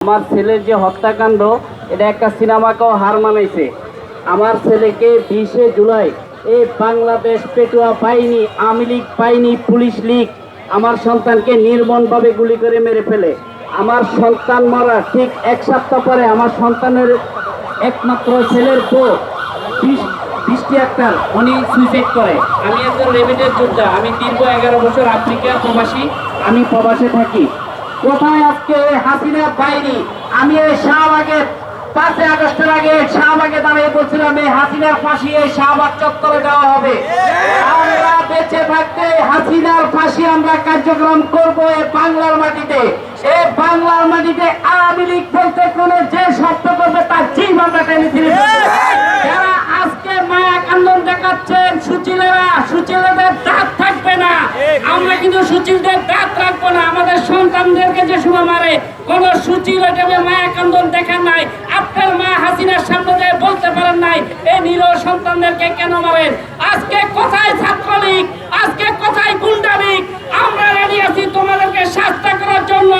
আমার ছেলের যে হত্যাকাণ্ড, এটা একটা সিনেমাকেও হার মানাইছে। আমার ছেলেকে 20শে জুলাই এই বাংলাদেশ পেটুয়া বাহিনী, আওয়ামী লীগ বাহিনী, পুলিশ লীগ আমার সন্তানকে নির্মমভাবে গুলি করে মেরে ফেলে। আমার সন্তান মারা ঠিক 1 সপ্তাহ পরে আমার সন্তানের একমাত্র ছেলের বউ বৃষ্টি আক্তার উনি সুইসাইড করে। আমি একজন রেমিটেড যোদ্ধা, আমি দীর্ঘ 11 বছর আফ্রিকা প্রবাসী, আমি প্রবাসে থাকি। কোথায় আজকে হাসিনা বাহিনী? আমি এই শাহবাগে 5 আগস্টের আগে শাহবাগে দাঁড়িয়ে বলছিলাম এই হাসিনার ফাঁসি এই শাহবাগ চত্বরে দেওয়া হবে। আমরা বেঁচে থাকতে হাসিনার ফাঁসি আমরা কার্যক্রম করব এই বাংলার মাটিতে। এই বাংলার মাটিতে আওয়ামী লীগ বলতে কোনো যে শব্দ করবে তার জিভ আমরা টেনে ছিঁড়ে ফেলবো। যারা আজকে মায়া কান্দন দেখাচ্ছেন সুচিলেদের দাঁত থাকবে না। আমরা কিন্তু সুচিলদের দাঁত রাখবো না। আমাদের সন্তানদেরকে যে সময় মারে কোন সুচিল এটাকে মায়া কান্দন দেখান নাই। আপনার মা হাসিনার সামনে দিয়ে বলতে পারেন নাই এই নিরীহ সন্তানদেরকে কেন মারেন। আজকে কোথায় ছাত্রলীগ, আজকে কোথায় গুন্ডা লীগ? আমরা রেডি আছি তোমাদেরকে শাস্তি করার জন্য।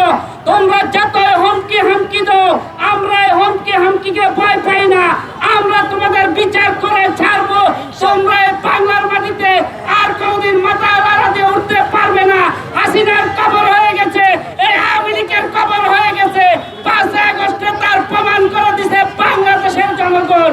তোমরা যত হুমকি দাও, আমরা এই হুমকিকে ভয় পাই না। আমরা তোমাদের বিচার করে ছাড়বো। তোমরা এই বাংলার মাটিতে আর কোনদিন মাথা লড়া দিয়ে উঠতে পারবে না। হাসিনার কবর হয়ে গেছে, এই আওয়ামী লীগের কবর হয়ে গেছে। 5 আগস্টে তার প্রমাণ করে দিছে বাংলাদেশের জনগণ।